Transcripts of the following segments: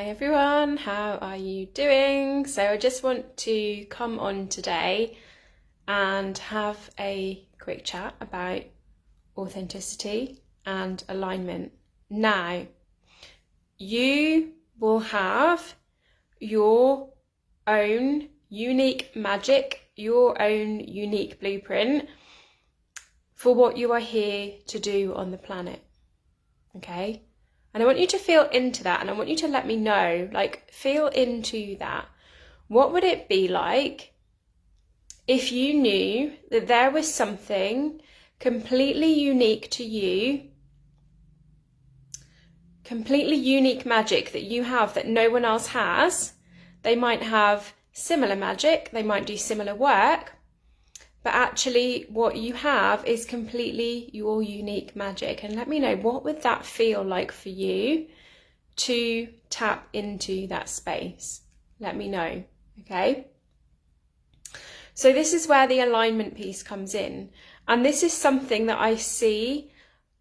Hi everyone, how are you doing? So I just want to come on today and have a quick chat about authenticity and alignment. Now, you will have your own unique magic, your own unique blueprint for what you are here to do on the planet, okay? And I want you to feel into that, and I want you to let me know, feel into that. What would it be like if you knew that there was something completely unique to you, completely unique magic that you have that no one else has? They might have similar magic, they might do similar work, but actually what you have is completely your unique magic. And let me know, what would that feel like for you to tap into that space? Let me know, okay? So this is where the alignment piece comes in. And this is something that I see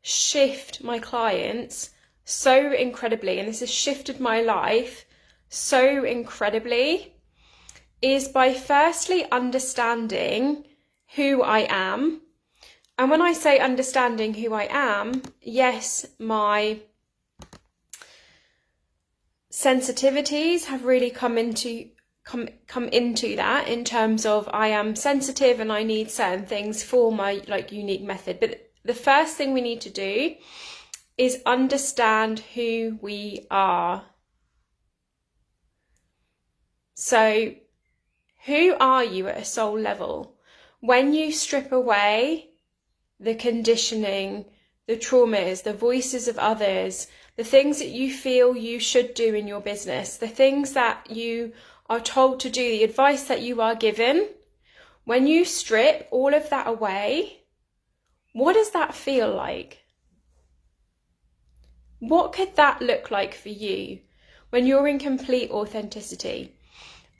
shift my clients so incredibly, and this has shifted my life so incredibly, is by firstly understanding who I am. And when I say understanding who I am, yes, my sensitivities have really come into that, in terms of I am sensitive and I need certain things for my unique method. But the first thing we need to do is understand who we are. So who are you at a soul level? When you strip away the conditioning, the traumas, the voices of others, the things that you feel you should do in your business, the things that you are told to do, the advice that you are given, when you strip all of that away, what does that feel like? What could that look like for you when you're in complete authenticity?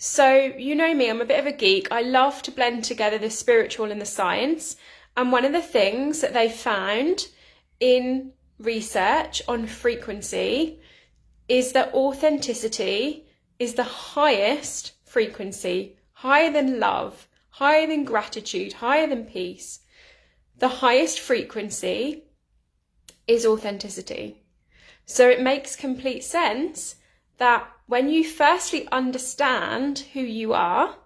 So, you know me, I'm a bit of a geek. I love to blend together the spiritual and the science. And one of the things that they found in research on frequency is that authenticity is the highest frequency, higher than love, higher than gratitude, higher than peace. The highest frequency is authenticity. So it makes complete sense that when you firstly understand who you are,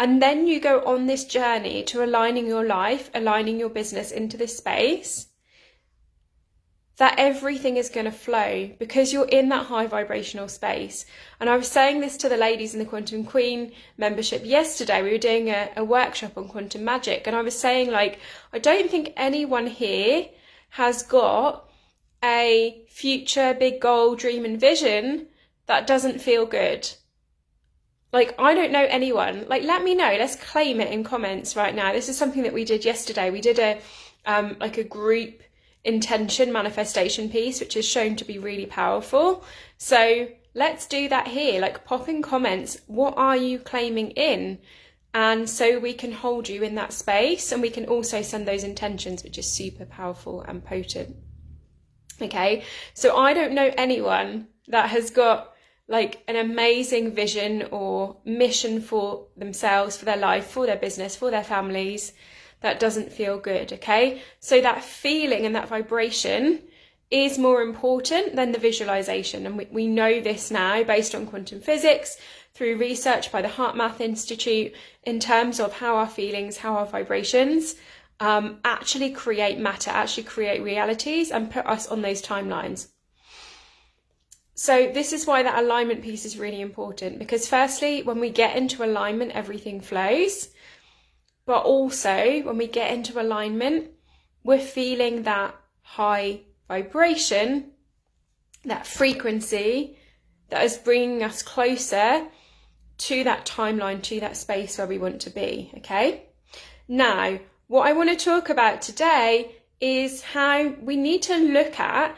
and then you go on this journey to aligning your life, aligning your business into this space, that everything is going to flow because you're in that high vibrational space. And I was saying this to the ladies in the Quantum Queen membership yesterday. We were doing a workshop on quantum magic, and I was saying, I don't think anyone here has got a future big goal, dream and vision that doesn't feel good. I don't know anyone. Let me know. Let's claim it in comments right now. This is something that we did yesterday. We did a group intention manifestation piece, which is shown to be really powerful. So let's do that here. Pop in comments. What are you claiming in? And so we can hold you in that space, and we can also send those intentions, which is super powerful and potent. Okay, so I don't know anyone that has got an amazing vision or mission for themselves, for their life, for their business, for their families, that doesn't feel good, okay? So that feeling and that vibration is more important than the visualization. And we know this now based on quantum physics, through research by the Heart Math Institute, in terms of how our feelings, how our vibrations actually create matter, actually create realities and put us on those timelines. So this is why that alignment piece is really important, because firstly, when we get into alignment, everything flows. But also when we get into alignment, we're feeling that high vibration, that frequency that is bringing us closer to that timeline, to that space where we want to be, okay? Now, what I want to talk about today is how we need to look at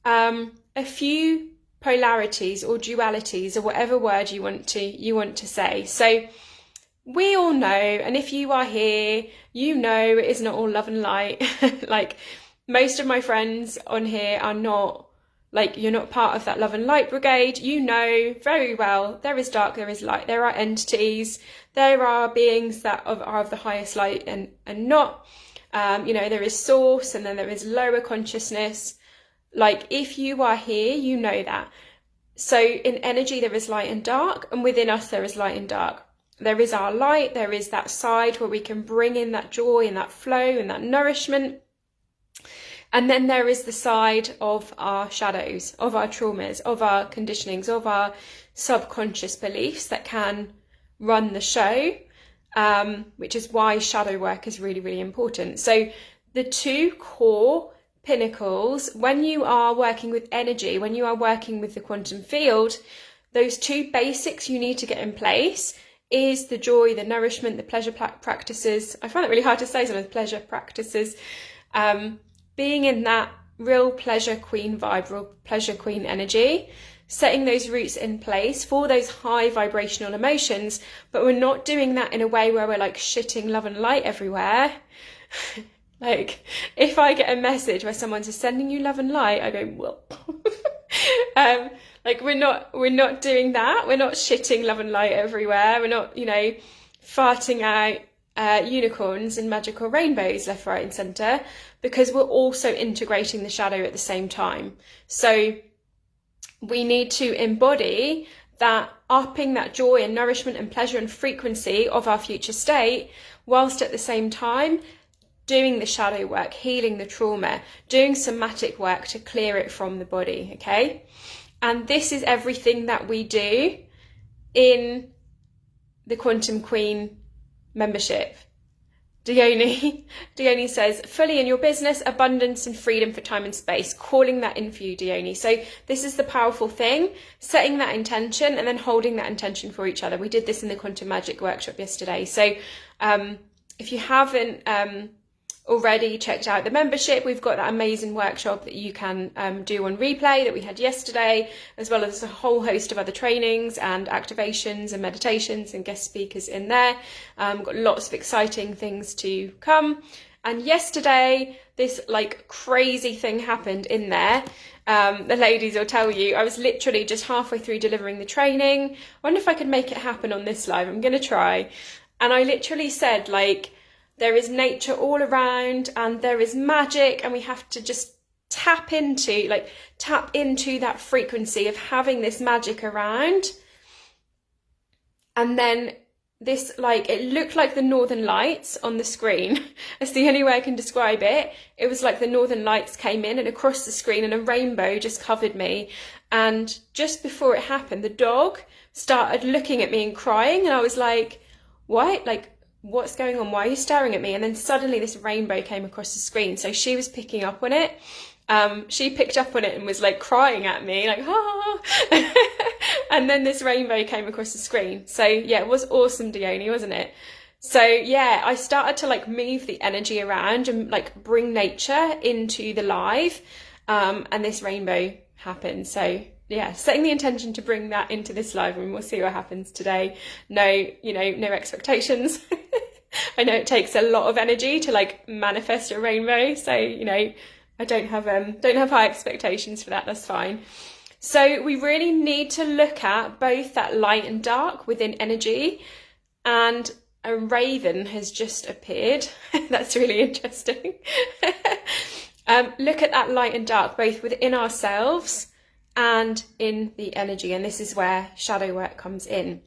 a few polarities or dualities, or whatever word you want to say. So we all know, and if you are here, you know it is not all love and light. Most of my friends on here are not like you're not part of that love and light brigade, you know very well there is dark, there is light, there are entities, there are beings that are of the highest light and not. There is source, and then there is lower consciousness. Like, if you are here, you know that. So in energy, there is light and dark, and within us, there is light and dark. There is our light, there is that side where we can bring in that joy and that flow and that nourishment. And then there is the side of our shadows, of our traumas, of our conditionings, of our subconscious beliefs that can run the show, which is why shadow work is really, really important. So the two core pinnacles, when you are working with energy, when you are working with the quantum field, those two basics you need to get in place is the joy, the nourishment, the pleasure practices. I find it really hard to say some of the pleasure practices. Being in that real pleasure queen vibe, real pleasure queen energy, setting those roots in place for those high vibrational emotions, but we're not doing that in a way where we're like shitting love and light everywhere. Like, if I get a message where someone's just sending you love and light, I go, well, like we're not doing that. We're not shitting love and light everywhere. We're not, farting out unicorns and magical rainbows left, right, and centre, because we're also integrating the shadow at the same time. So we need to embody that, upping that joy and nourishment and pleasure and frequency of our future state, whilst at the same time doing the shadow work, healing the trauma, doing somatic work to clear it from the body, okay? And this is everything that we do in the Quantum Queen membership. Dione says, fully in your business, abundance and freedom for time and space, calling that in for you, Dione. So this is the powerful thing, setting that intention and then holding that intention for each other. We did this in the Quantum Magic workshop yesterday. So if you haven't already checked out the membership, we've got that amazing workshop that you can do on replay that we had yesterday, as well as a whole host of other trainings and activations and meditations and guest speakers in there. Got lots of exciting things to come. And yesterday, this like crazy thing happened in there. The ladies will tell you, I was literally just halfway through delivering the training. I wonder if I could make it happen on this live. I'm going to try. And I literally said, like, there is nature all around and there is magic, and we have to just tap into that frequency of having this magic around. And then this, like, it looked like the Northern Lights on the screen. That's the only way I can describe it. It was like the Northern Lights came in and across the screen and a rainbow just covered me. And just before it happened, the dog started looking at me and crying, and I was like, what? Like, what's going on? Why are you staring at me? And then suddenly this rainbow came across the screen. So she was picking up on it. She picked up on it and was like crying at me, like, ah. And then this rainbow came across the screen. So yeah, it was awesome, Dione, wasn't it? So yeah, I started to like move the energy around and like bring nature into the live. And this rainbow happened. So yeah, setting the intention to bring that into this live, and we'll see what happens today. No expectations. I know it takes a lot of energy to like manifest a rainbow, so I don't have high expectations for that. That's fine. So we really need to look at both that light and dark within energy, and a raven has just appeared. That's really interesting. Look at that light and dark both within ourselves and in the energy, and this is where shadow work comes in.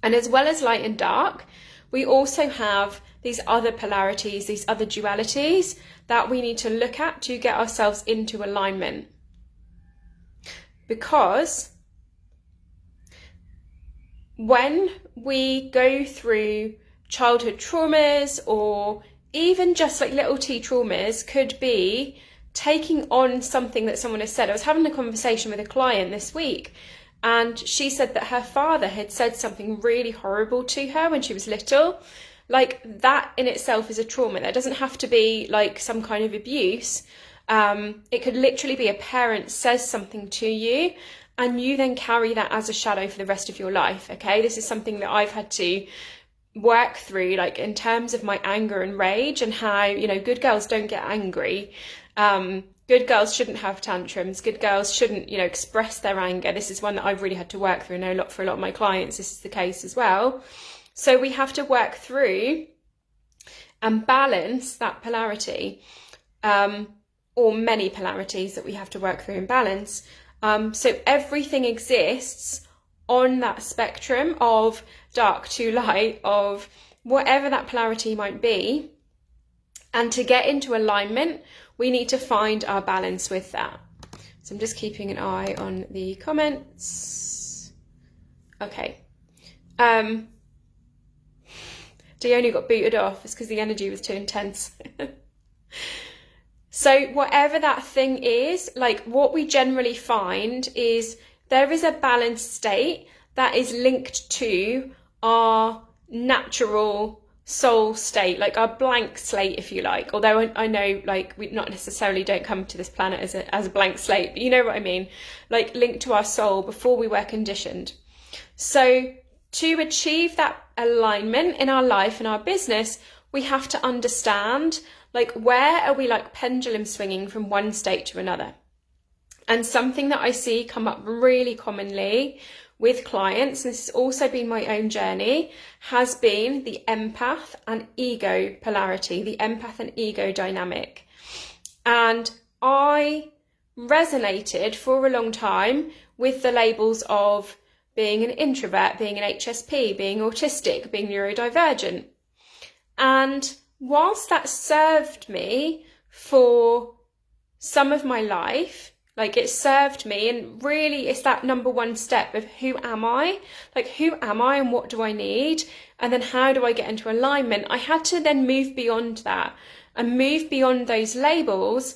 And as well as light and dark, we also have these other polarities, these other dualities that we need to look at to get ourselves into alignment. Because when we go through childhood traumas, or even just like little t traumas, could be taking on something that someone has said. I was having a conversation with a client this week, and she said that her father had said something really horrible to her when she was little. Like, that in itself is a trauma. That doesn't have to be like some kind of abuse. It could literally be a parent says something to you, and you then carry that as a shadow for the rest of your life. Okay, this is something that I've had to work through, like in terms of my anger and rage, and how good girls don't get angry. Good girls shouldn't have tantrums. Good girls shouldn't, express their anger. This is one that I've really had to work through. I know for a lot of my clients, this is the case as well. So we have to work through and balance that polarity, or many polarities that we have to work through and balance. So everything exists on that spectrum of dark to light, of whatever that polarity might be. And to get into alignment, we need to find our balance with that. So I'm just keeping an eye on the comments. Okay. Dione got booted off. It's because the energy was too intense. So whatever that thing is, like what we generally find is there is a balanced state that is linked to our natural soul state, like our blank slate, if you like. Although I know, like, we not necessarily don't come to this planet as a blank slate, but you know what I mean, like linked to our soul before we were conditioned. So to achieve that alignment in our life and our business, we have to understand, like, where are we like pendulum swinging from one state to another. And something that I see come up really commonly with clients, and this has also been my own journey, has been the empath and ego polarity, the empath and ego dynamic. And I resonated for a long time with the labels of being an introvert, being an HSP, being autistic, being neurodivergent. And whilst that served me for some of my life, like it served me, and really it's that number one step of who am I? Like, who am I and what do I need? And then how do I get into alignment? I had to then move beyond that and move beyond those labels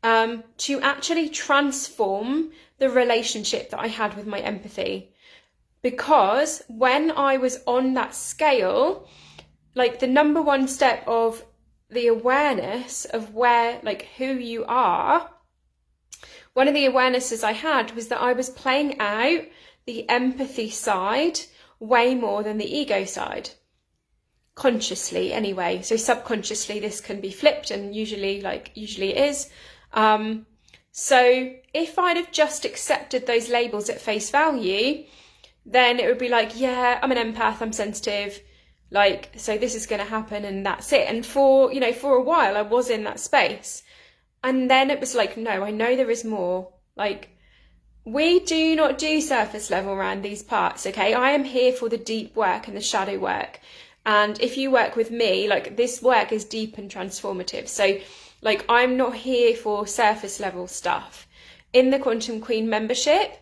to actually transform the relationship that I had with my empathy. Because when I was on that scale, like the number one step of the awareness of where, like, who you are, one of the awarenesses I had was that I was playing out the empathy side way more than the ego side. Consciously anyway. So subconsciously this can be flipped, and usually it is. So if I'd have just accepted those labels at face value, then it would be like, yeah, I'm an empath, I'm sensitive, like, so this is going to happen and that's it. And for a while I was in that space. And then it was like, no, I know there is more. Like, we do not do surface level around these parts, okay? I am here for the deep work and the shadow work. And if you work with me, like, this work is deep and transformative. So, like, I'm not here for surface level stuff. In the Quantum Queen membership,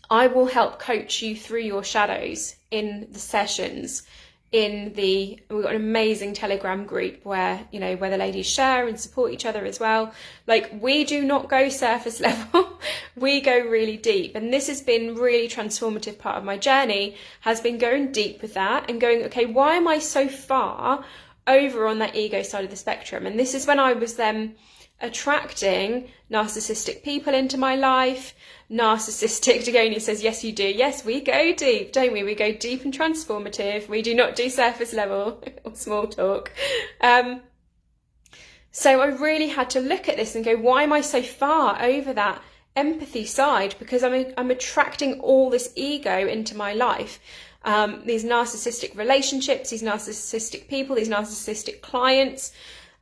I will help coach you through your shadows in the sessions. We've got an amazing Telegram group where the ladies share and support each other as well. Like, we do not go surface level, we go really deep. And this has been really transformative part of my journey, has been going deep with that and going, okay, why am I so far over on that ego side of the spectrum? And this is when I was then attracting narcissistic people into my life. Narcissistic, Dagoni says, yes, you do. Yes, we go deep, don't we? We go deep and transformative. We do not do surface level or small talk. So I really had to look at this and go, why am I so far over that empathy side? Because I'm attracting all this ego into my life. These narcissistic relationships, these narcissistic people, these narcissistic clients.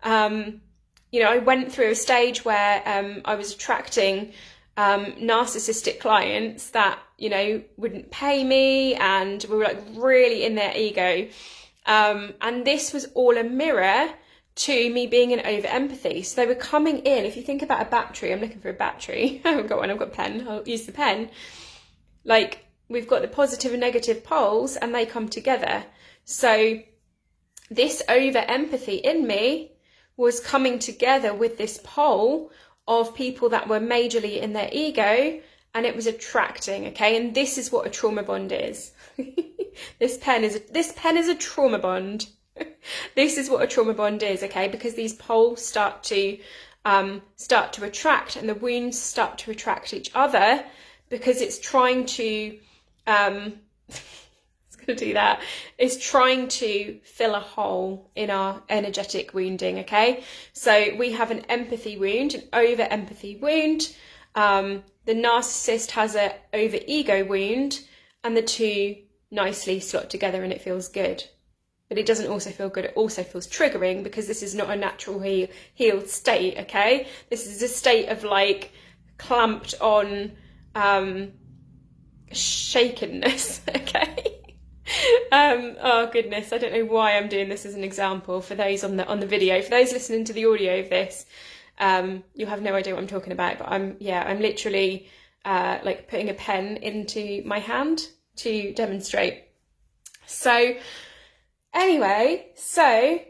I went through a stage where I was attracting narcissistic clients that, wouldn't pay me and were like really in their ego. And this was all a mirror to me being an over empathy. So they were coming in. If you think about a battery, I'm looking for a battery. I haven't got one, I've got a pen. I'll use the pen. Like, we've got the positive and negative poles and they come together. So this over empathy in me was coming together with this pole of people that were majorly in their ego, and it was attracting, okay? And this is what a trauma bond is. This pen is a trauma bond. This is what a trauma bond is, okay? Because these poles start to attract, and the wounds start to attract each other, because it's trying to going to do that, is trying to fill a hole in our energetic wounding, okay? So we have an empathy wound, an over-empathy wound. The narcissist has an over-ego wound, and the two nicely slot together and it feels good. But it doesn't also feel good, it also feels triggering, because this is not a natural healed state, okay? This is a state of like clamped on shakenness, okay? Oh goodness, I don't know why I'm doing this as an example for those on the video. For those listening to the audio of this, you'll have no idea what I'm talking about, but I'm literally like putting a pen into my hand to demonstrate. So anyway, so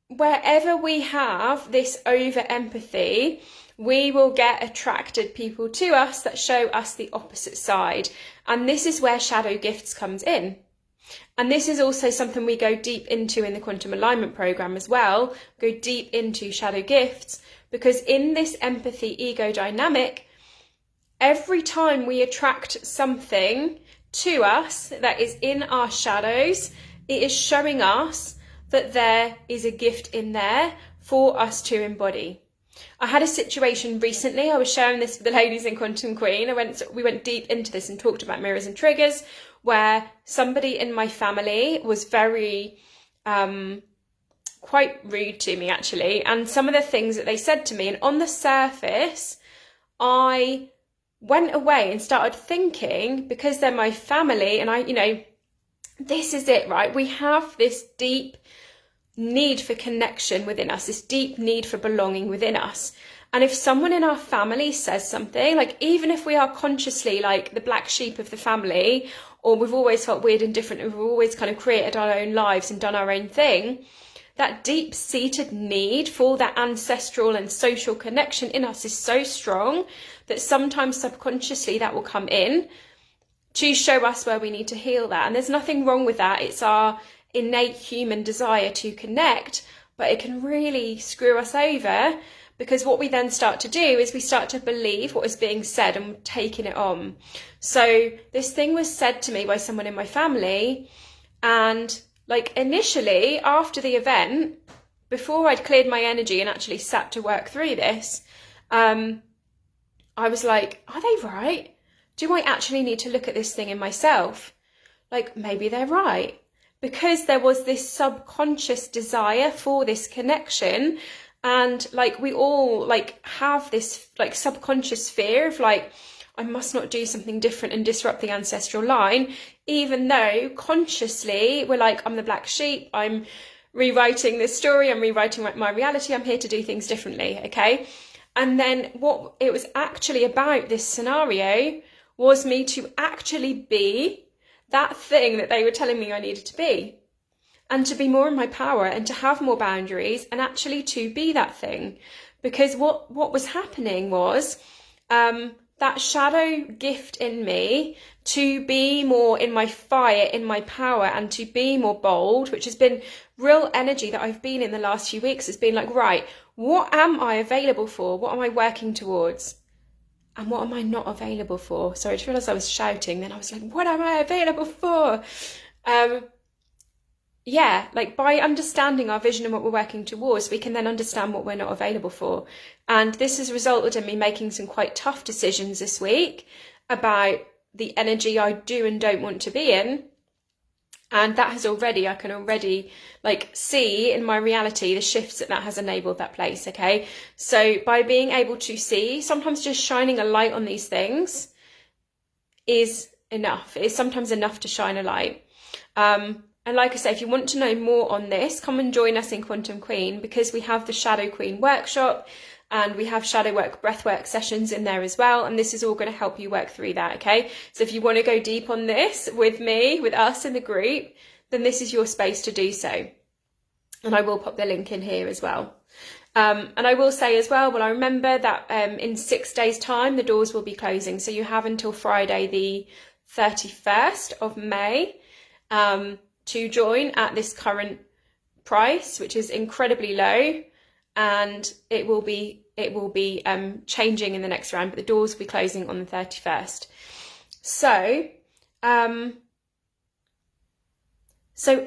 wherever we have this over empathy, we will get attracted people to us that show us the opposite side. And this is where shadow gifts comes in. And this is also something we go deep into in the quantum alignment program as well, go deep into shadow gifts, because in this empathy ego dynamic, every time we attract something to us that is in our shadows, it is showing us that there is a gift in there for us to embody. I had a situation recently, I was sharing this with the ladies in Quantum Queen, we went deep into this and talked about mirrors and triggers, where somebody in my family was very, quite rude to me actually, and some of the things that they said to me, and on the surface, I went away and started thinking, because they're my family, and this is it, right? We have this deep need for connection within us, this deep need for belonging within us. And if someone in our family says something, like even if we are consciously like the black sheep of the family, or we've always felt weird and different, and we've always kind of created our own lives and done our own thing, that deep-seated need for that ancestral and social connection in us is so strong that sometimes subconsciously that will come in to show us where we need to heal that. And there's nothing wrong with that. It's our innate human desire to connect, but it can really screw us over, because what we then start to do is we start to believe what is being said and taking it on. So this thing was said to me by someone in my family, and like initially after the event, before I'd cleared my energy and actually sat to work through this, I was like, are they right? Do I actually need to look at this thing in myself? Like, maybe they're right. Because there was this subconscious desire for this connection, and like we all like have this like subconscious fear of like, I must not do something different and disrupt the ancestral line, even though consciously we're like, I'm the black sheep, I'm rewriting this story, I'm rewriting my reality, I'm here to do things differently, okay? And then what it was actually about, this scenario, was me to actually be that thing that they were telling me I needed to be, and to be more in my power and to have more boundaries and actually to be that thing. Because what was happening was that shadow gift in me to be more in my fire, in my power, and to be more bold, which has been real energy that I've been in the last few weeks, has been like, right, what am I available for? What am I working towards? And what am I not available for? So I just realised I was shouting. Then I was like, what am I available for? Yeah, like by understanding our vision and what we're working towards, we can then understand what we're not available for. And this has resulted in me making some quite tough decisions this week about the energy I do and don't want to be in. And that has I can already like see in my reality the shifts that has enabled that place, okay? So by being able to see, sometimes just shining a light on these things is enough. It is sometimes enough to shine a light. And like I say, if you want to know more on this, come and join us in Quantum Queen, because we have the Shadow Queen workshop and we have shadow work, breathwork sessions in there as well. And this is all going to help you work through that, okay? So if you want to go deep on this with me, with us in the group, then this is your space to do so. And I will pop the link in here as well. And I will say as well, I remember that in 6 days' time, the doors will be closing. So you have until Friday, the 31st of May, to join at this current price, which is incredibly low, and it will be changing in the next round, but the doors will be closing on the 31st. So, So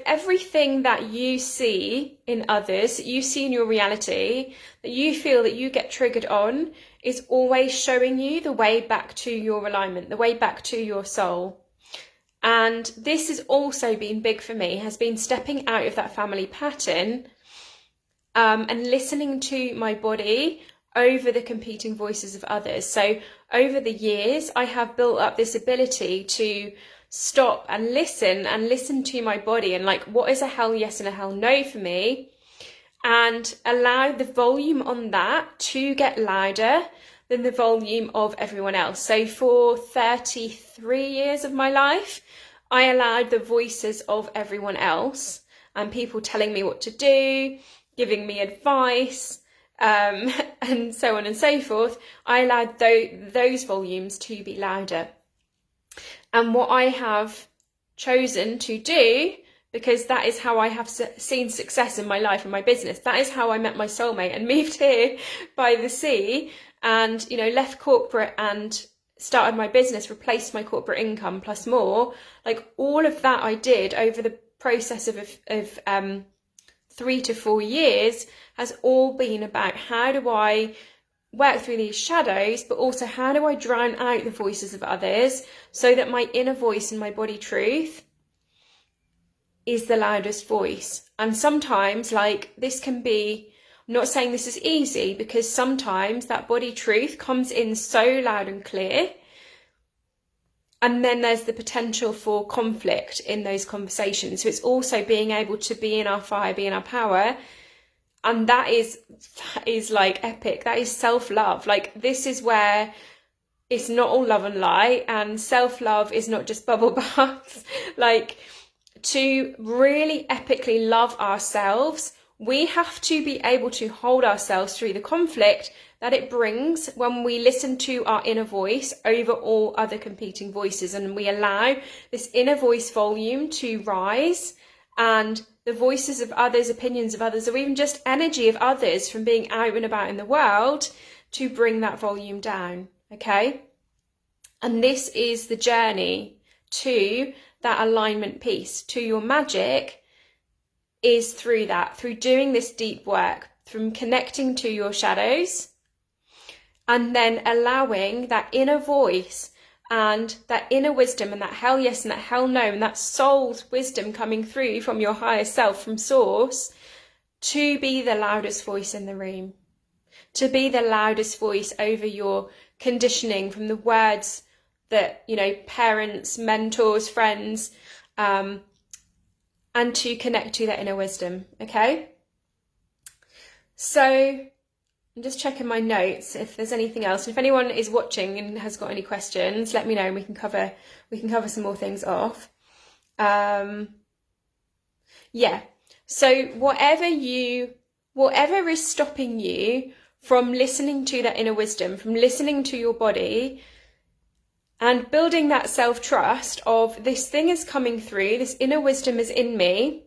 everything that you see in others, that you see in your reality, that you feel that you get triggered on, is always showing you the way back to your alignment, the way back to your soul. And this has also been big for me, has been stepping out of that family pattern, and listening to my body over the competing voices of others. So over the years, I have built up this ability to stop and listen to my body, and like, what is a hell yes and a hell no for me, and allow the volume on that to get louder than the volume of everyone else. So for 33 years of my life, I allowed the voices of everyone else and people telling me what to do, giving me advice, and so on and so forth. I allowed those volumes to be louder. And what I have chosen to do, because that is how I have seen success in my life and my business, that is how I met my soulmate and moved here by the sea, and, you know, left corporate and started my business, replaced my corporate income plus more. Like, all of that I did over the process of 3 to 4 years has all been about, how do I work through these shadows, but also how do I drown out the voices of others so that my inner voice and my body truth is the loudest voice. And sometimes, like, this can be, I'm not saying this is easy, because sometimes that body truth comes in so loud and clear, and then there's the potential for conflict in those conversations. So it's also being able to be in our fire, be in our power. And that is like epic. That is self-love. Like, this is where it's not all love and light, and self-love is not just bubble baths. Like, to really epically love ourselves, we have to be able to hold ourselves through the conflict that it brings when we listen to our inner voice over all other competing voices, and we allow this inner voice volume to rise, and the voices of others, opinions of others, or even just energy of others from being out and about in the world, to bring that volume down, okay? And this is the journey to that alignment piece, to your magic, is through that, through doing this deep work, from connecting to your shadows, and then allowing that inner voice and that inner wisdom and that hell yes and that hell no and that soul's wisdom coming through from your higher self, from source, to be the loudest voice in the room, to be the loudest voice over your conditioning from the words that, you know, parents, mentors, friends, and to connect to that inner wisdom, okay? So I'm just checking my notes if there's anything else. If anyone is watching and has got any questions, let me know and we can cover some more things off. Yeah. So whatever is stopping you from listening to that inner wisdom, from listening to your body, and building that self-trust of, this thing is coming through, this inner wisdom is in me,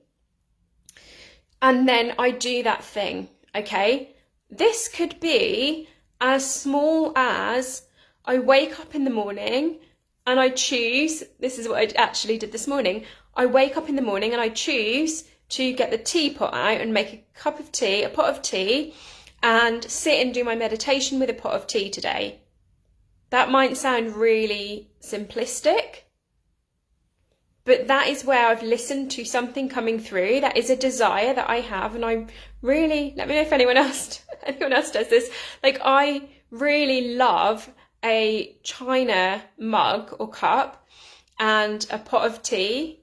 and then I do that thing, okay? This could be as small as, I wake up in the morning and I choose, this is what I actually did this morning, I wake up in the morning and I choose to get the teapot out and make a pot of tea, and sit and do my meditation with a pot of tea today. That might sound really simplistic, but that is where I've listened to something coming through. That is a desire that I have, and I really, let me know if anyone else does this. Like, I really love a china mug or cup and a pot of tea,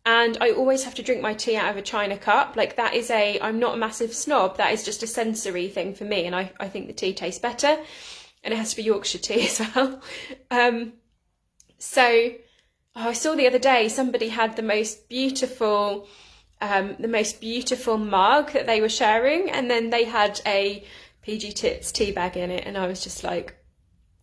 and I always have to drink my tea out of a china cup. Like, that is I'm not a massive snob, that is just a sensory thing for me, and I think the tea tastes better. And it has to be Yorkshire tea as well. I saw the other day somebody had the most beautiful mug that they were sharing, and then they had a PG Tips tea bag in it, and I was just like,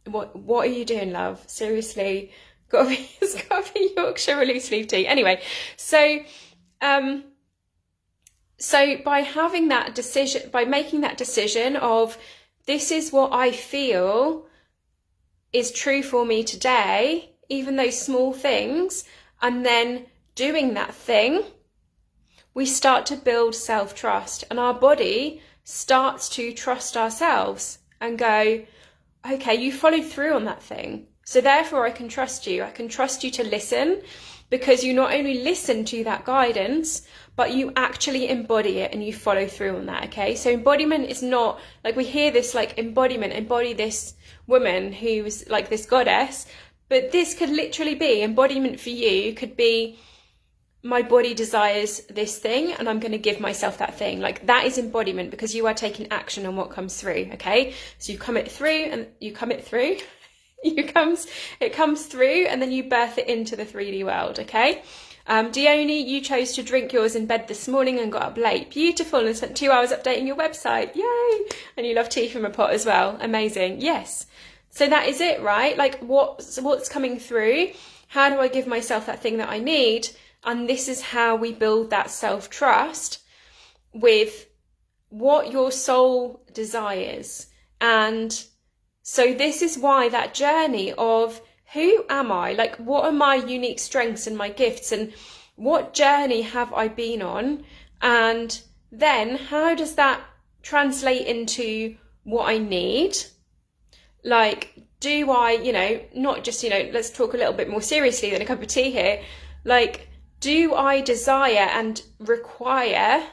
what are you doing, love? Seriously, it's got to be Yorkshire or loose leaf tea. Anyway, so by having that decision, by making that decision of, this is what I feel is true for me today, even those small things, and then doing that thing, we start to build self-trust, and our body starts to trust ourselves and go, okay, you followed through on that thing, so therefore I can trust you. I can trust you to listen, because you not only listen to that guidance, but you actually embody it and you follow through on that, okay? So embodiment is not, like we hear this like embody this woman who's like this goddess, but this could literally be, embodiment for you could be, my body desires this thing and I'm going to give myself that thing. Like that is embodiment, because you are taking action on what comes through, okay? So you come it through and you come it through. It comes through and then you birth it into the 3D world, okay? Dione, you chose to drink yours in bed this morning and got up late. Beautiful, and spent 2 hours updating your website. Yay! And you love tea from a pot as well. Amazing. Yes. So that is it, right? Like what's coming through? How do I give myself that thing that I need? And this is how we build that self-trust with what your soul desires. And so this is why that journey of who am I? Like, what are my unique strengths and my gifts, and what journey have I been on? And then how does that translate into what I need? Like, do I, not just, let's talk a little bit more seriously than a cup of tea here. Like, do I desire and require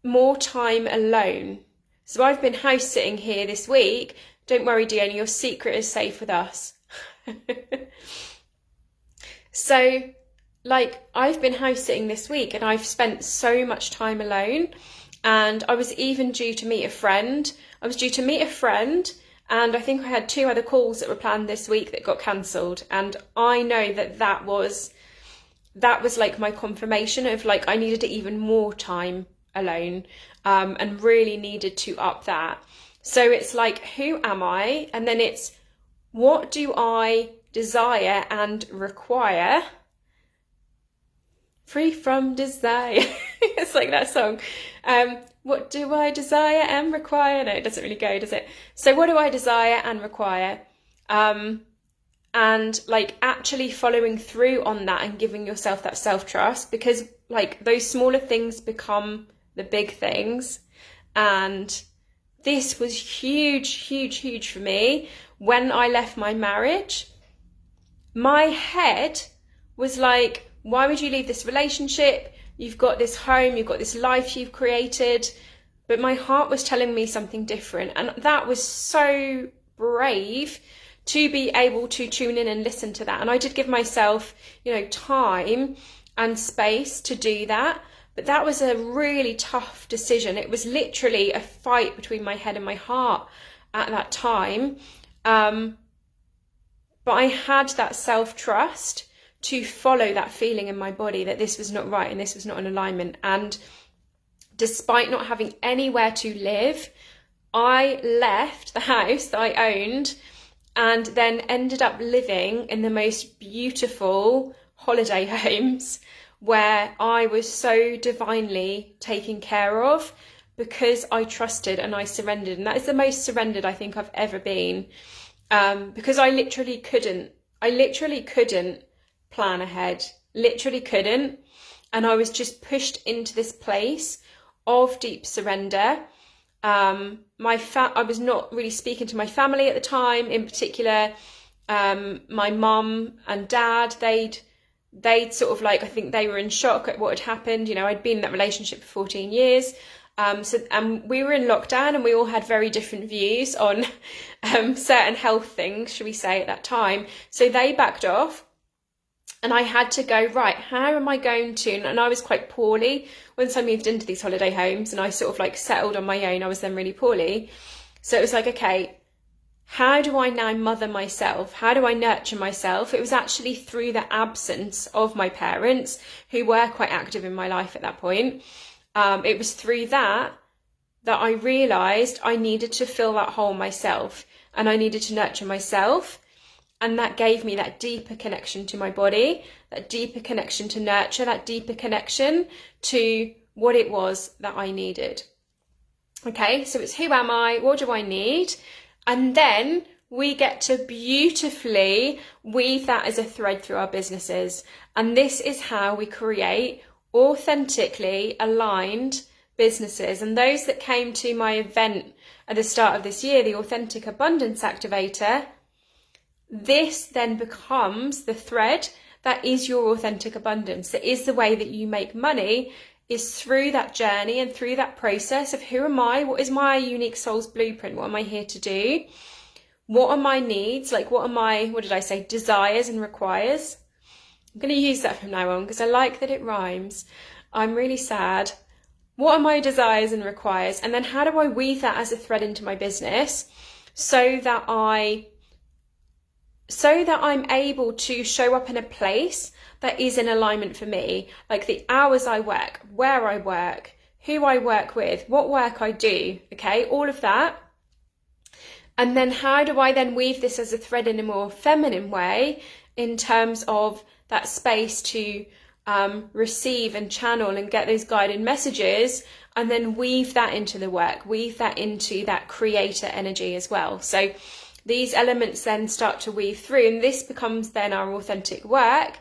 more time alone? So I've been house sitting here this week. Don't worry, Deanna, your secret is safe with us. So, like, I've been house sitting this week and I've spent so much time alone, and I was even due to meet a friend. And I think I had 2 other calls that were planned this week that got cancelled. And I know that was like my confirmation of like I needed even more time alone, and really needed to up that. So it's like, who am I? And then it's, what do I desire and require? Free from desire. It's like that song. What do I desire and require? No, it doesn't really go, does it? So what do I desire and require? And like actually following through on that and giving yourself that self-trust, because like those smaller things become the big things. And this was huge for me. When I left my marriage, my head was like, why would you leave this relationship? You've got this home, you've got this life you've created. But my heart was telling me something different. And that was so brave to be able to tune in and listen to that. And I did give myself, time and space to do that. But that was a really tough decision. It was literally a fight between my head and my heart at that time. But I had that self-trust to follow that feeling in my body that this was not right and this was not in alignment. And despite not having anywhere to live, I left the house that I owned and then ended up living in the most beautiful holiday homes where I was so divinely taken care of, because I trusted and I surrendered. And that is the most surrendered I think I've ever been, because I literally couldn't plan ahead, literally couldn't. And I was just pushed into this place of deep surrender. I was not really speaking to my family at the time. In particular, my mum and dad, they'd sort of like, I think they were in shock at what had happened. I'd been in that relationship for 14 years. So we were in lockdown and we all had very different views on certain health things, should we say, at that time. So they backed off. And I had to go, right, how am I going to, and I was quite poorly once I moved into these holiday homes and I sort of like settled on my own. I was then really poorly. So it was like, okay, how do I now mother myself? How do I nurture myself? It was actually through the absence of my parents, who were quite active in my life at that point. It was through that I realised I needed to fill that hole myself, and I needed to nurture myself. And that gave me that deeper connection to my body, that deeper connection to nurture, that deeper connection to what it was that I needed. Okay, so it's who am I? What do I need? And then we get to beautifully weave that as a thread through our businesses. And this is how we create authentically aligned businesses. And those that came to my event at the start of this year, the Authentic Abundance Activator, this then becomes the thread that is your authentic abundance. That is the way that you make money, is through that journey and through that process of who am I? What is my unique soul's blueprint? What am I here to do? What are my needs? Like, what are my, what did I say? Desires and requires. I'm going to use that from now on because I like that it rhymes. I'm really sad. What are my desires and requires? And then how do I weave that as a thread into my business so that I'm able to show up in a place that is in alignment for me, like the hours I work, where I work, who I work with, what work I do, okay, all of that. And then how do I then weave this as a thread in a more feminine way in terms of that space to receive and channel and get those guided messages, and then weave that into the work, weave that into that creator energy as well. So these elements then start to weave through, and this becomes then our authentic work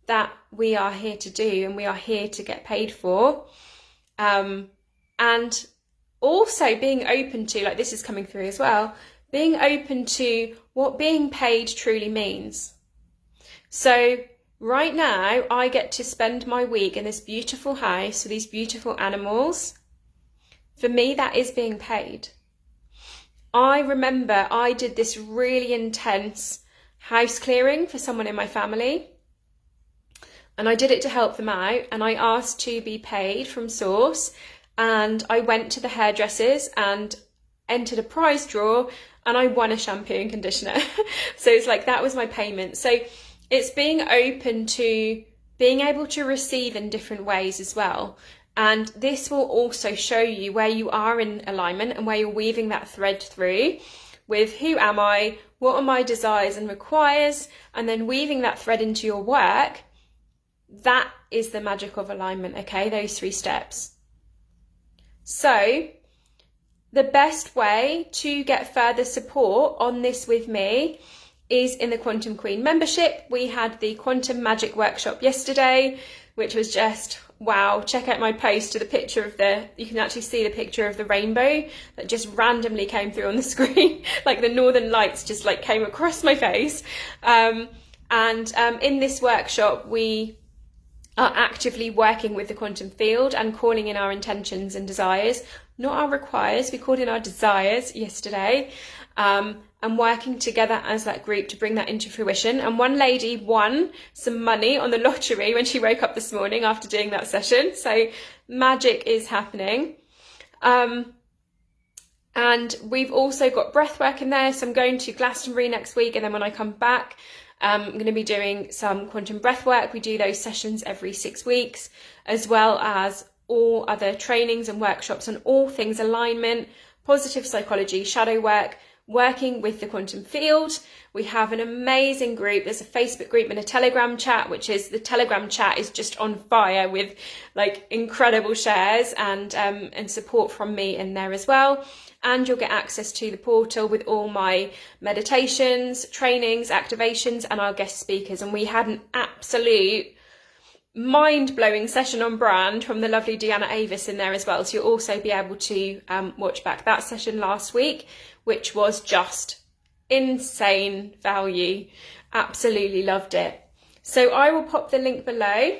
that we are here to do and we are here to get paid for. And also being open to, like this is coming through as well, being open to what being paid truly means. So right now I get to spend my week in this beautiful house with these beautiful animals. For me, that is being paid. I remember I did this really intense house clearing for someone in my family, and I did it to help them out, and I asked to be paid from source, and I went to the hairdressers and entered a prize draw, and I won a shampoo and conditioner. So it's like that was my payment. So it's being open to being able to receive in different ways as well. And this will also show you where you are in alignment and where you're weaving that thread through with who am I, what are my desires and requires, and then weaving that thread into your work. That is the magic of alignment, okay? Those 3 steps. So the best way to get further support on this with me is in the Quantum Queen membership. We had the Quantum Magic Workshop yesterday, which was just wow. Check out my post to the picture of you can actually see the picture of the rainbow that just randomly came through on the screen. Like the northern lights just like came across my face. In this workshop, we are actively working with the quantum field and calling in our intentions and desires, not our requires. We called in our desires yesterday, and working together as that group to bring that into fruition. And one lady won some money on the lottery when she woke up this morning after doing that session. So magic is happening. And we've also got breath work in there. So I'm going to Glastonbury next week, and then when I come back, I'm going to be doing some quantum breath work. We do those sessions every 6 weeks, as well as all other trainings and workshops on all things alignment, positive psychology, shadow work, working with the quantum field. We have an amazing group. There's a Facebook group and a Telegram chat, which is, the Telegram chat is just on fire with like incredible shares and support from me in there as well. And you'll get access to the portal with all my meditations, trainings, activations, and our guest speakers. And we had an absolute mind-blowing session on brand from the lovely Deanna Avis in there as well. So you'll also be able to watch back that session last week, which was just insane value. Absolutely loved it. So I will pop the link below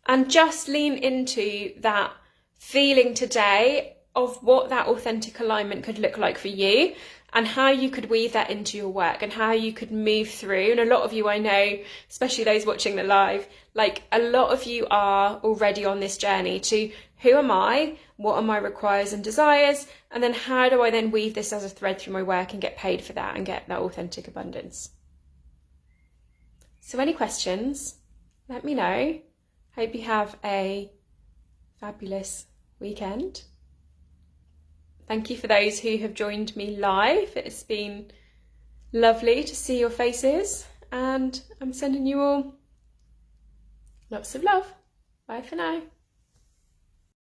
and just lean into that feeling today of what that authentic alignment could look like for you, and how you could weave that into your work and how you could move through. And a lot of you, I know, especially those watching the live, like a lot of you are already on this journey to who am I, what are my requires and desires, and then how do I then weave this as a thread through my work and get paid for that and get that authentic abundance. So any questions, let me know. Hope you have a fabulous weekend. Thank you for those who have joined me live. It's been lovely to see your faces, and I'm sending you all lots of love. Bye for now.